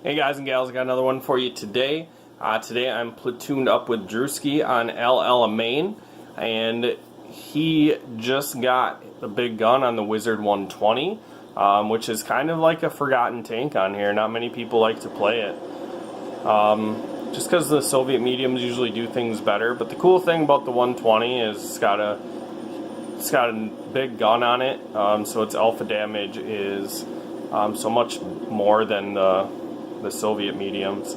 Hey guys and gals, I got another one for you today. Today I'm platooned up with Drewski on El Alamein, and he just got the big gun on the Wizard 120, which is kind of like a forgotten tank on here. Not many people like to play it, just because the Soviet mediums usually do things better. But the cool thing about the 120 is it's got a big gun on it, so its alpha damage is so much more than the Soviet mediums.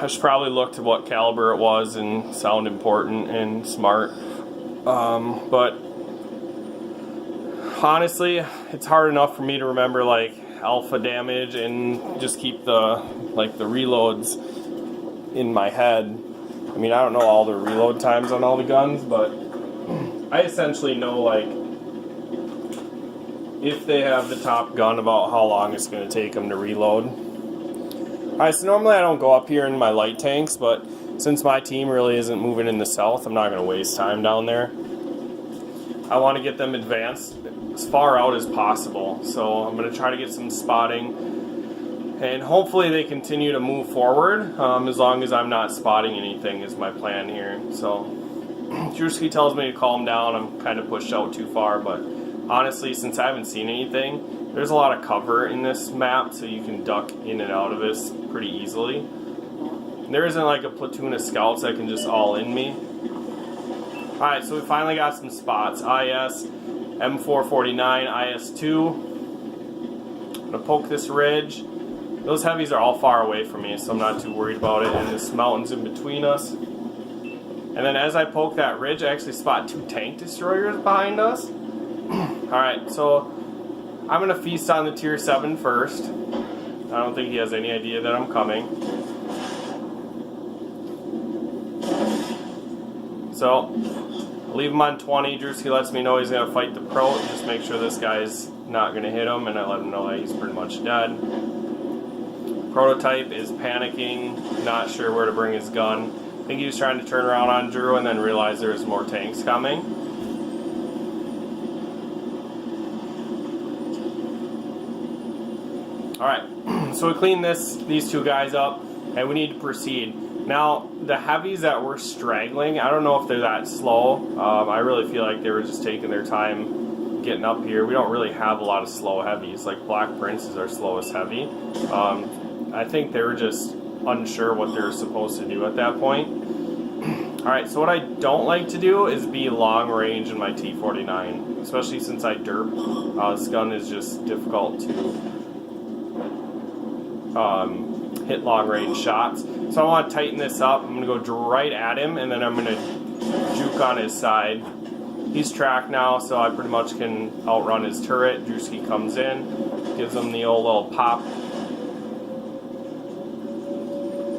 I should probably look to what caliber it was and sound important and smart. But honestly, it's hard enough for me to remember like alpha damage and just keep the reloads in my head. I mean, I don't know all the reload times on all the guns, but I essentially know like if they have the top gun about how long it's going to take them to reload. Alright, so normally I don't go up here in my light tanks, but since my team really isn't moving in the south, I'm not going to waste time down there. I want to get them advanced as far out as possible, so I'm going to try to get some spotting, and hopefully they continue to move forward, as long as I'm not spotting anything is my plan here. So Drewski tells me to calm down. I'm kind of pushed out too far, but honestly, since I haven't seen anything, there's a lot of cover in this map, so you can duck in and out of this pretty easily. There isn't like a platoon of scouts that can just all in me. Alright, so we finally got some spots. IS, M449, IS2. I'm gonna poke this ridge. Those heavies are all far away from me, so I'm not too worried about it, and this mountain's in between us. And then as I poke that ridge, I actually spot 2 tank destroyers behind us. Alright, so I'm going to feast on the tier 7 first. I don't think he has any idea that I'm coming. So, I'll leave him on 20. Drewski lets me know he's going to fight the pro. Just make sure this guy's not going to hit him, and I let him know that he's pretty much dead. Prototype is panicking, not sure where to bring his gun. I think he was trying to turn around on Drew and then realized there was more tanks coming. Alright, so we cleaned these 2 guys up, and we need to proceed. Now, the heavies that were straggling, I don't know if they're that slow. I really feel like they were just taking their time getting up here. We don't really have a lot of slow heavies. Like Black Prince is our slowest heavy. I think they were just unsure what they were supposed to do at that point. Alright, so what I don't like to do is be long range in my T49, especially since I derp. This gun is just difficult to hit long range shots. So I want to tighten this up. I'm going to go right at him, and then I'm going to juke on his side. He's tracked now, so I pretty much can outrun his turret. Drewski comes in, gives him the old little pop.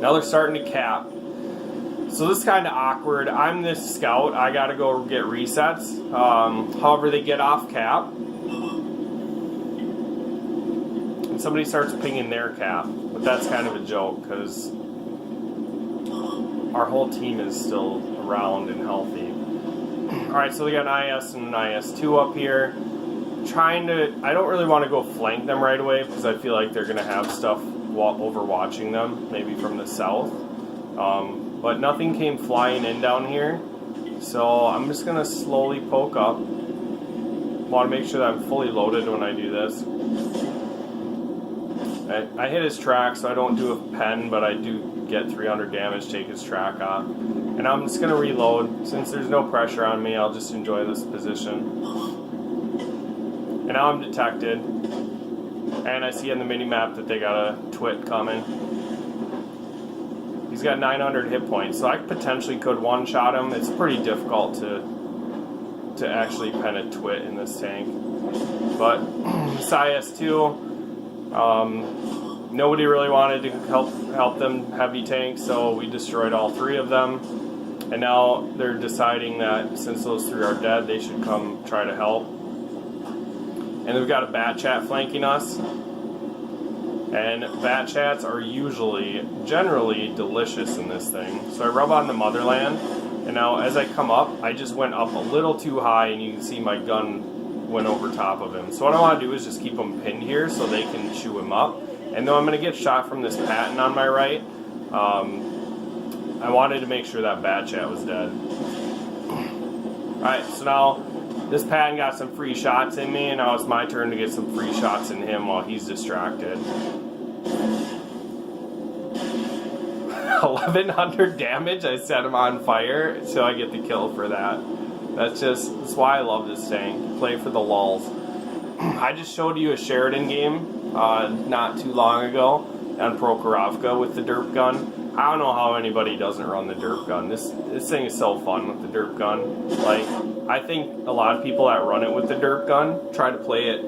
Now they're starting to cap. So this is kind of awkward. I'm this scout. I got to go get resets. However, they get off cap. And somebody starts pinging their cap. But that's kind of a joke because our whole team is still around and healthy. Alright, so we got an IS and an IS2 up here. I don't really want to go flank them right away because I feel like they're going to have stuff overwatching them, maybe from the south. But nothing came flying in down here, so I'm just going to slowly poke up. Want to make sure that I'm fully loaded when I do this. I hit his track, so I don't do a pen, but I do get 300 damage, take his track off. And I'm just going to reload. Since there's no pressure on me, I'll just enjoy this position. And now I'm detected. And I see on the mini-map that they got a twit coming. He's got 900 hit points, so I potentially could one-shot him. It's pretty difficult to actually pen a twit in this tank. But this IS-2, nobody really wanted to help them heavy tanks, so we destroyed all 3 of them. And now they're deciding that since those 3 are dead, they should come try to help. And we've got a Bat Chat flanking us. And Bat Chats are generally delicious in this thing. So I rub on the Motherland, and now as I come up, I just went up a little too high, and you can see my gun went over top of him. So what I want to do is just keep him pinned here so they can chew him up. And though I'm going to get shot from this Patton on my right, I wanted to make sure that Bat Chat was dead. Alright, so now this Patton got some free shots in me, and now it's my turn to get some free shots in him while he's distracted. 1100 damage, I set him on fire, so I get the kill for that. That's why I love this tank. Play for the lulz. I just showed you a Sheridan game not too long ago on Prokhorovka with the derp gun. I don't know how anybody doesn't run the derp gun. This thing is so fun with the derp gun. Like, I think a lot of people that run it with the derp gun try to play it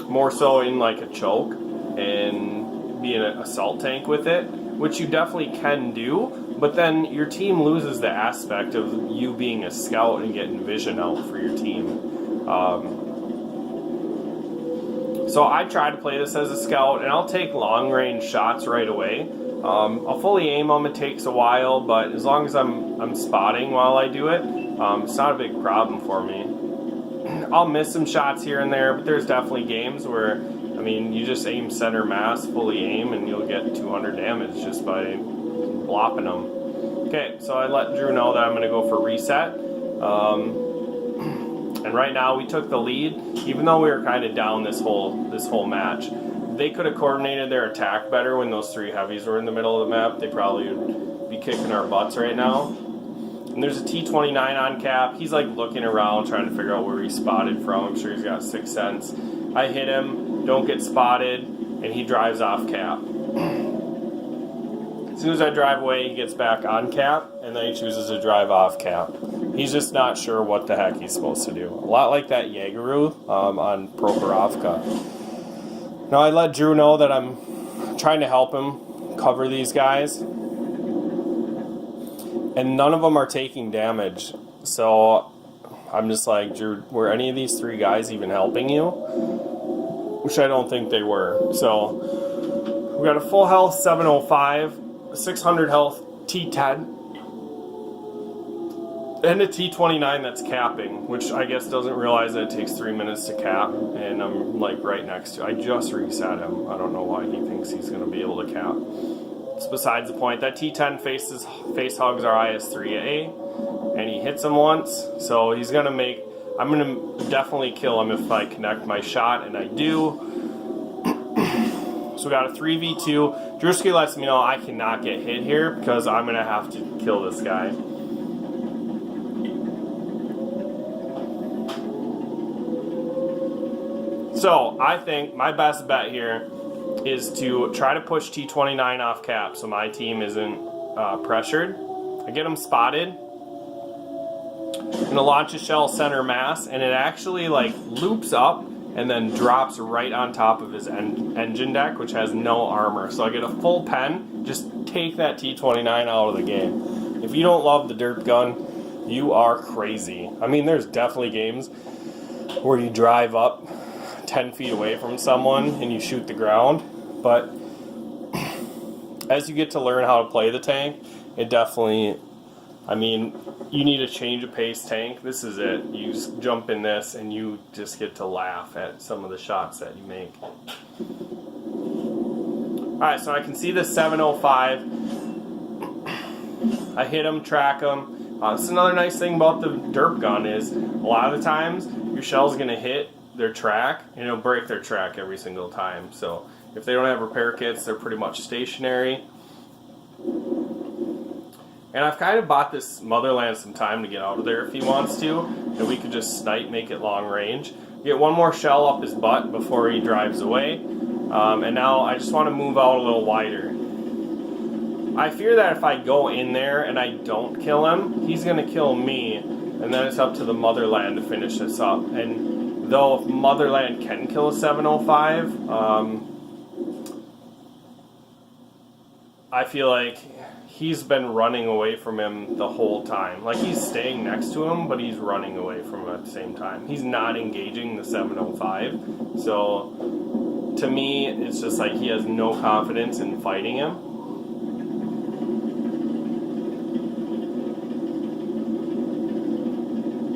more so in like a choke and be an assault tank with it, which you definitely can do, but then your team loses the aspect of you being a scout and getting vision out for your team. So I try to play this as a scout, and I'll take long range shots right away. I'll fully aim them, it takes a while, but as long as I'm spotting while I do it, it's not a big problem for me. I'll miss some shots here and there, but there's definitely games where, I mean, you just aim center mass, fully aim, and you'll get 200 damage just by blopping them. Okay, so I let Drew know that I'm going to go for reset. And right now we took the lead, even though we were kind of down this whole match. They could have coordinated their attack better when those three heavies were in the middle of the map. They probably would be kicking our butts right now. And there's a T-29 on cap. He's like looking around, trying to figure out where he's spotted from. I'm sure he's got 6th sense. I hit him, don't get spotted, and he drives off cap. As soon as I drive away, he gets back on cap, and then he chooses to drive off cap. He's just not sure what the heck he's supposed to do. A lot like that Yaguru on Prokhorovka. Now I let Drew know that I'm trying to help him cover these guys. And none of them are taking damage. So I'm just like, Drew, were any of these 3 guys even helping you? Which I don't think they were. So we got a full health 705, a 600 health T10, and a T29 that's capping, which I guess doesn't realize that it takes 3 minutes to cap, and I'm like right next to it. I just reset him. I don't know why he thinks he's going to be able to cap. It's besides the point. That T10 face hogs our IS-3A, and he hits him once, so he's going to make... I'm going to definitely kill him if I connect my shot, and I do. So we got a 3v2. Drewski lets me know I cannot get hit here because I'm going to have to kill this guy. So I think my best bet here is to try to push T29 off cap so my team isn't pressured. I get him spotted. I'm gonna launch a shell center mass, and it actually like loops up and then drops right on top of his engine deck, which has no armor. So I get a full pen, just take that T29 out of the game. If you don't love the derp gun, you are crazy. I mean, there's definitely games where you drive up 10 feet away from someone and you shoot the ground, but as you get to learn how to play the tank, it definitely, I mean, you need a change of pace tank. This is it. You just jump in this and you just get to laugh at some of the shots that you make. Alright, so I can see the 705. I hit him, track him. This is another nice thing about the derp gun is a lot of the times your shell's going to hit their track and it'll break their track every single time. So if they don't have repair kits, they're pretty much stationary. And I've kind of bought this Motherland some time to get out of there if he wants to, and we could just snipe, make it long range. Get one more shell up his butt before he drives away. And now I just want to move out a little wider. I fear that if I go in there and I don't kill him, he's going to kill me, and then it's up to the Motherland to finish this up. And though if Motherland can kill a 705, I feel like he's been running away from him the whole time. Like, he's staying next to him, but he's running away from him at the same time. He's not engaging the 705. So, to me, it's just like he has no confidence in fighting him.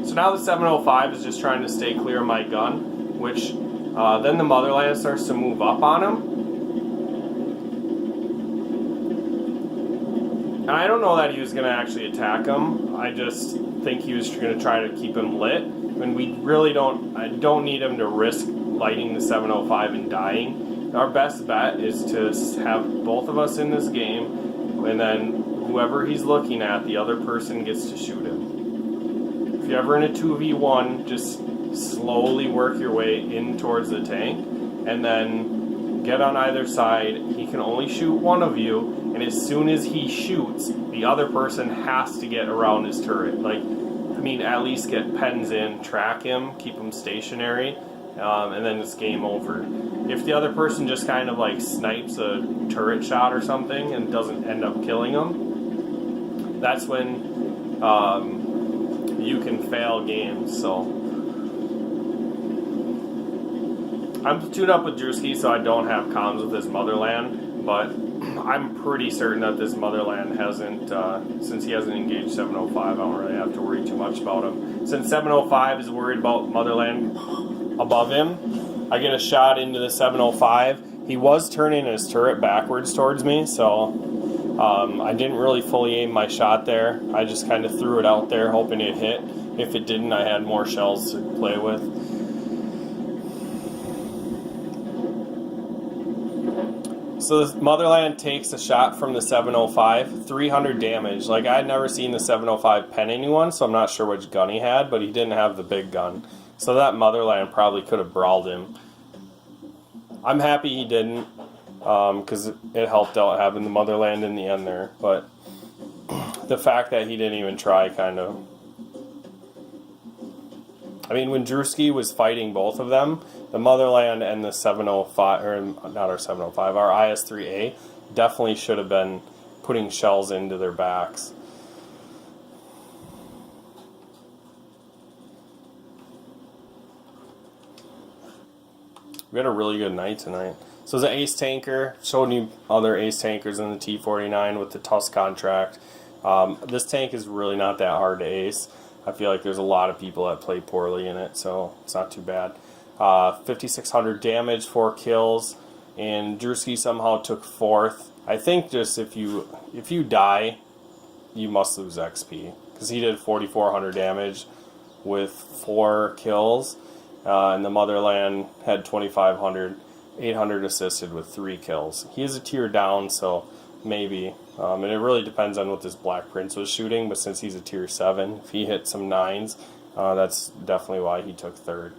So now the 705 is just trying to stay clear of my gun, which Then the Motherland starts to move up on him. And I don't know that he was going to actually attack him. I just think he was going to try to keep him lit. And we really I don't need him to risk lighting the 705 and dying. Our best bet is to have both of us in this game, and then whoever he's looking at, the other person gets to shoot him. If you're ever in a 2v1, just slowly work your way in towards the tank, and then get on either side. He can only shoot one of you, and as soon as he shoots, the other person has to get around his turret. Like, I mean, at least get pens in, track him, keep him stationary, and then it's game over. If the other person just kind of like snipes a turret shot or something and doesn't end up killing him, that's when you can fail games. So I'm platooned up with Drewski, so I don't have comms with his Motherland, but I'm pretty certain that this Motherland hasn't, since he hasn't engaged 705, I don't really have to worry too much about him. Since 705 is worried about Motherland above him, I get a shot into the 705. He was turning his turret backwards towards me, so I didn't really fully aim my shot there. I just kind of threw it out there hoping it hit. If it didn't, I had more shells to play with. So the Motherland takes a shot from the 705, 300 damage. Like, I had never seen the 705 pen anyone, so I'm not sure which gun he had, but he didn't have the big gun. So that Motherland probably could have brawled him. I'm happy he didn't, because it helped out having the Motherland in the end there. But the fact that he didn't even try kind of... I mean, when Drewski was fighting both of them, the Motherland and the 705, or not our 705, our IS-3A, definitely should have been putting shells into their backs. We had a really good night tonight. So the Ace Tanker, showed you other Ace Tankers in the T-49 with the TUS contract. This tank is really not that hard to ace. I feel like there's a lot of people that play poorly in it, so it's not too bad. 5,600 damage, 4 kills, and Drewski somehow took 4th. I think just if you die, you must lose XP, because he did 4,400 damage with 4 kills, and the Motherland had 2,500, 800 assisted with 3 kills. He is a tier down, so maybe. And it really depends on what this Black Prince was shooting, but since he's a tier 7, if he hit some 9s, that's definitely why he took 3rd.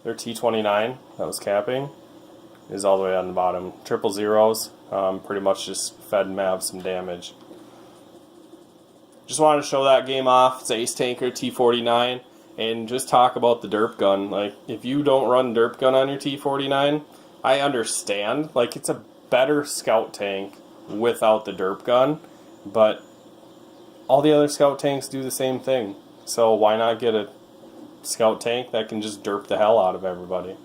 Their T-29 that was capping is all the way on the bottom. 000s, pretty much just fed Mav some damage. Just wanted to show that game off. It's Ace Tanker T-49, and just talk about the derp gun. Like, if you don't run derp gun on your T-49, I understand. Like, it's a better scout tank without the derp gun, but all the other scout tanks do the same thing. So why not get a scout tank that can just derp the hell out of everybody?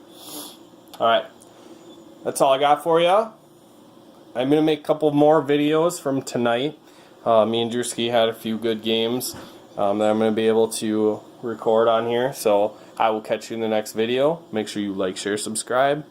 Alright, that's all I got for you. I'm going to make a couple more videos from tonight. Me and Drewski had a few good games that I'm going to be able to record on here. So I will catch you in the next video. Make sure you like, share, subscribe.